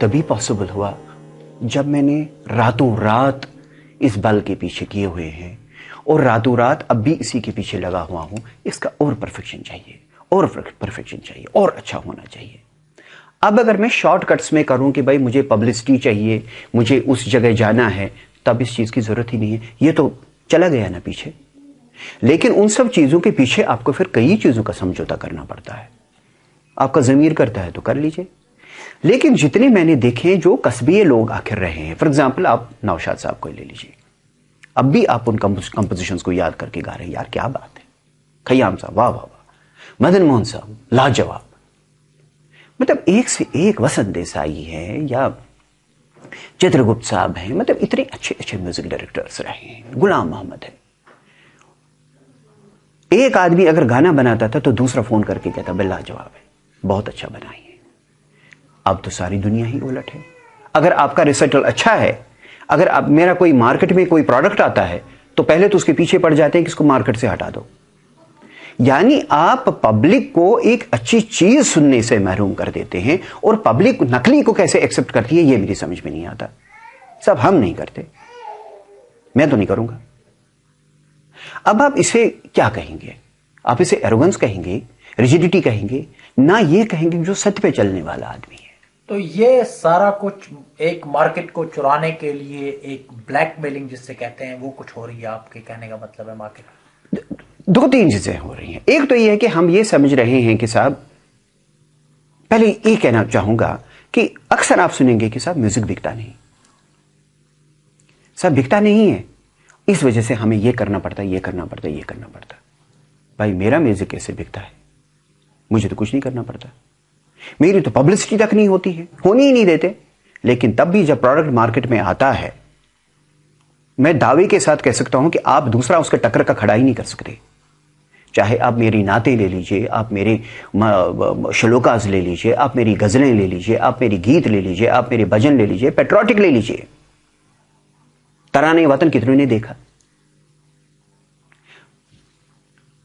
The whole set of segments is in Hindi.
तभी पॉसिबल हुआ जब मैंने रातों रात इस बल के पीछे किए हुए हैं और रातों रात अब भी इसी के पीछे लगा हुआ हूं। इसका और परफेक्शन चाहिए, और परफेक्शन चाहिए, और अच्छा होना चाहिए। अब अगर मैं शॉर्टकट्स में करूं कि भाई मुझे पब्लिसिटी चाहिए, मुझे उस जगह जाना है, तब इस चीज की जरूरत ही नहीं है। ये तो चला गया ना पीछे। लेकिन उन सब चीजों के पीछे आपको फिर कई चीजों का समझौता करना पड़ता है। आपका जमीर करता है तो कर लीजिए। लेकिन जितने मैंने देखे जो कस्बीय लोग आखिर रहे हैं, फॉर एग्जाम्पल आप नौशाद साहब को ले लीजिए, अब भी आप उन कंपोजिशंस को याद करके गा रहे हैं, यार क्या बात है। खयाम साहब वाह वाह वाह, मदन मोहन साहब लाजवाब। मतलब एक से एक, वसंत देसाई है या चित्रगुप्त साहब हैं, मतलब इतने अच्छे अच्छे म्यूजिक डायरेक्टर्स रहे हैं, गुलाम मोहम्मद है। एक आदमी अगर गाना बनाता था तो दूसरा फोन करके कहता भाई लाजवाब है, बहुत अच्छा बनाई है। अब तो सारी दुनिया ही उलट है। अगर आपका रिसर्चल अच्छा है, अगर आप मेरा कोई मार्केट में कोई प्रोडक्ट आता है तो पहले तो उसके पीछे पड़ जाते हैं कि इसको मार्केट से हटा दो। यानी आप पब्लिक को एक अच्छी चीज सुनने से महरूम कर देते हैं और पब्लिक नकली को कैसे एक्सेप्ट करती है ये मेरी समझ में नहीं आता। सब हम नहीं करते, मैं तो नहीं करूंगा। अब आप इसे क्या कहेंगे? आप इसे एरोगेंस कहेंगे, रिजिडिटी कहेंगे, ना ये कहेंगे जो सत्य पे चलने वाला आदमी है। तो ये सारा कुछ एक मार्केट को चुराने के लिए एक ब्लैकमेलिंग जिससे कहते हैं वो कुछ हो रही है, आपके कहने का मतलब है मार्केट? दो तीन चीजें हो रही हैं। एक तो ये है कि हम ये समझ रहे हैं कि साहब, पहले ये कहना चाहूंगा कि अक्सर आप सुनेंगे कि साहब म्यूजिक बिकता नहीं, साहब बिकता नहीं है, इस वजह से हमें ये करना पड़ता है, ये करना पड़ता है, ये करना पड़ता है। भाई मेरा म्यूजिक कैसे बिकता है? मुझे तो कुछ नहीं करना पड़ता, मेरी तो पब्लिसिटी तक नहीं होती है, होनी ही नहीं देते। लेकिन तब भी जब प्रोडक्ट मार्केट में आता है, मैं दावे के साथ कह सकता हूं कि आप दूसरा उसके टक्कर का खड़ा ही नहीं कर सकते। चाहे आप मेरी नाते ले लीजिए, आप मेरे श्लोकाज ले लीजिए, आप मेरी गजलें ले लीजिए, आप मेरी गीत ले लीजिए, आप मेरे भजन ले लीजिए, पेट्रोटिक ले लीजिए। तराने वतन कितनों ने देखा?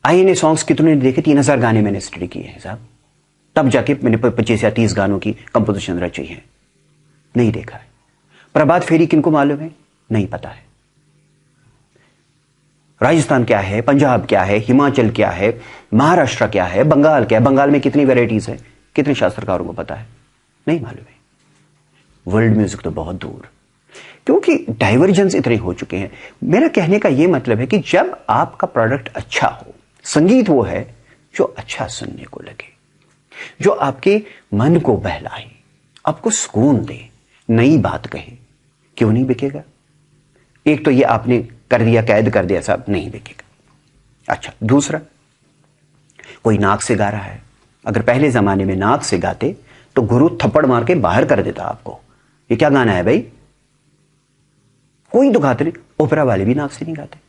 आईएनए सॉन्ग्स कितनों ने देखे? 3000 गाने मैंने स्टडी किए हैं साहब, तब जाके मैंने 25 या 30 गानों की कंपोजिशन रची है। नहीं देखा है। प्रभात फेरी किनको मालूम है? नहीं पता है। राजस्थान क्या है, पंजाब क्या है, हिमाचल क्या है, महाराष्ट्र क्या है, बंगाल क्या है, बंगाल में कितनी वैरायटीज है, कितने शास्त्रकारों को पता है? नहीं मालूम है। वर्ल्ड म्यूजिक तो बहुत दूर, क्योंकि डाइवर्जेंस इतने हो चुके हैं। मेरा कहने का यह मतलब है कि जब आपका प्रोडक्ट अच्छा हो, संगीत वो है जो अच्छा सुनने को लगे, जो आपके मन को बहलाए, आपको सुकून दे, नई बात कहे, क्यों नहीं बिकेगा? एक तो ये आपने कर दिया, कैद कर दिया, साहब नहीं बिकेगा। अच्छा, दूसरा, कोई नाक से गा रहा है। अगर पहले जमाने में नाक से गाते तो गुरु थप्पड़ मार के बाहर कर देता आपको, ये क्या गाना है भाई? कोई तो गाते नहीं। ओपेरा वाले भी नाक से नहीं गाते।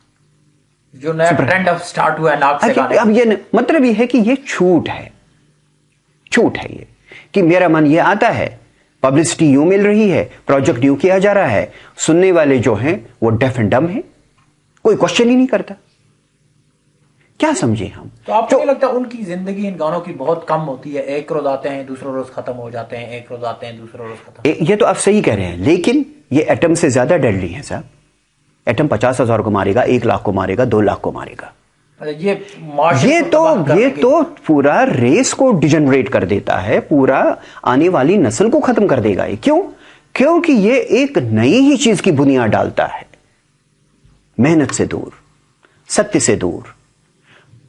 जो नया ट्रेंड अब स्टार्ट हुआ है नाक से गाने। अब ये मतलब ये है कि ये छूट है, छूट है ये कि मेरा मन ये आता है, पब्लिसिटी यूं मिल रही है, प्रोजेक्ट यूं किया जा रहा है, सुनने वाले जो हैं वो डेफ एंड डम है, कोई क्वेश्चन ही नहीं करता। क्या समझे हम? तो आपको नहीं लगता उनकी जिंदगी इन गानों की बहुत कम होती है? एक रोज आते हैं, दूसरा रोज खत्म हो जाते हैं, एक रोज आते हैं, दूसरा रोज खत्म। ये तो आप सही कह रहे हैं, लेकिन ये एटम से ज्यादा डेडली है साहब। एटम 50,000 को मारेगा, 1 लाख को मारेगा, 2 लाख को मारेगा। ये तो पूरा रेस को डिजनरेट कर देता है, पूरा आने वाली नस्ल को खत्म कर देगा। ये क्यों? क्योंकि ये एक नई ही चीज की बुनियाद डालता है। मेहनत से दूर, सत्य से दूर,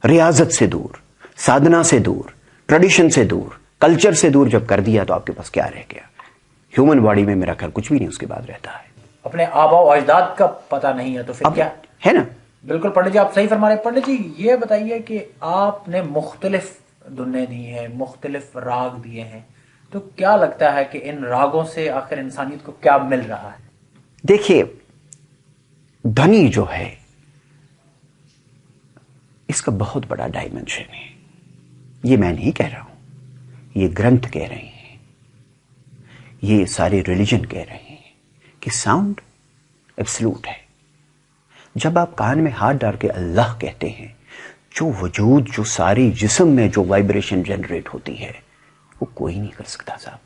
रियाजत से दूर, साधना से दूर, ट्रेडिशन से दूर, कल्चर से दूर जब कर दिया तो आपके पास क्या रह गया? ह्यूमन बॉडी में मेरा ख्याल कुछ भी नहीं उसके बाद रहता है। अपने आबा अजदाद का पता नहीं है तो फिर क्या है ना? बिल्कुल पंडित जी, आप सही फरमा रहे हैं। पंडित जी ये बताइए कि आपने मुख्तलिफ धुनें दी हैं, मुख्तलिफ राग दिए हैं, तो क्या लगता है कि इन रागों से आखिर इंसानियत को क्या मिल रहा है? देखिए, ध्वनि जो है इसका बहुत बड़ा डायमेंशन है। ये मैं नहीं कह रहा हूं, ये ग्रंथ कह रहे हैं, ये सारे रिलीजन कह रहे हैं कि साउंड एब्सोल्यूट है। जब आप कान में हाथ डाल के अल्लाह कहते हैं, जो वजूद, जो सारी जिस्म में जो वाइब्रेशन जनरेट होती है वो कोई नहीं कर सकता साहब।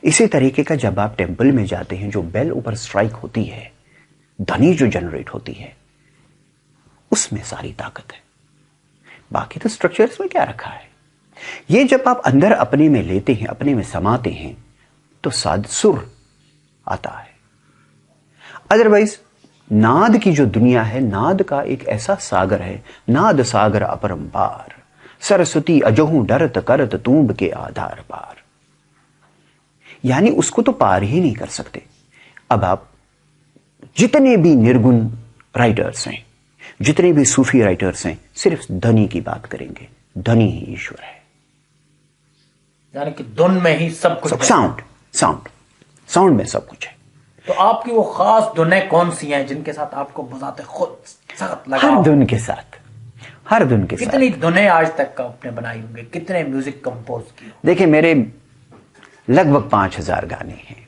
इसी तरीके का जब आप टेंपल में जाते हैं, जो बेल ऊपर स्ट्राइक होती है, ध्वनि जो जनरेट होती है, उसमें सारी ताकत है। बाकी तो स्ट्रक्चर्स में क्या रखा है। ये जब आप अंदर अपने में लेते हैं, अपने में समाते हैं, तो साध सुर आता है। अदरवाइज नाद की जो दुनिया है, नाद का एक ऐसा सागर है, नाद सागर अपरंपार, सरस्वती अजहू डरत करत तूंब के आधार पार। यानी उसको तो पार ही नहीं कर सकते। अब आप जितने भी निर्गुण राइटर्स हैं, जितने भी सूफी राइटर्स हैं, सिर्फ धनी की बात करेंगे। धनी ही ईश्वर है, यानी कि धुन में ही सब कुछ है। साउंड में सब कुछ है। तो आपकी वो खास धुनें कौन सी हैं जिनके साथ आपको बजाते खुद सख्त लगा? हर धुन के साथ। कितनी धुनें आज तक आपने बनाई होंगे, कितने म्यूजिक कंपोज किए? देखिए, मेरे लगभग 5000 गाने हैं,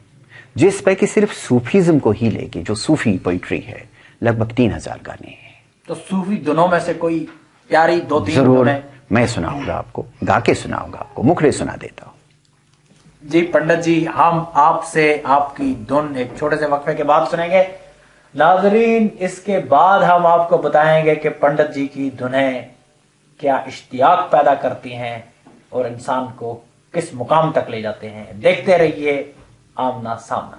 जिस पे कि सिर्फ सूफीज्म को ही लेके, जो सूफी पोइट्री है, लगभग 3000 गाने हैं। तो सूफी धुनों में से कोई प्यारी 2-3 जरूर मैं सुनाऊंगा आपको, गा के सुनाऊंगा आपको, मुखड़े सुना देता हूं। जी पंडित जी, हम आपसे आपकी धुन एक छोटे से वक्फे के बाद सुनेंगे। नाजरीन, इसके बाद हम आपको बताएंगे कि पंडित जी की धुनें क्या इश्तियाक पैदा करती हैं और इंसान को किस मुकाम तक ले जाते हैं। देखते रहिए आमना सामना।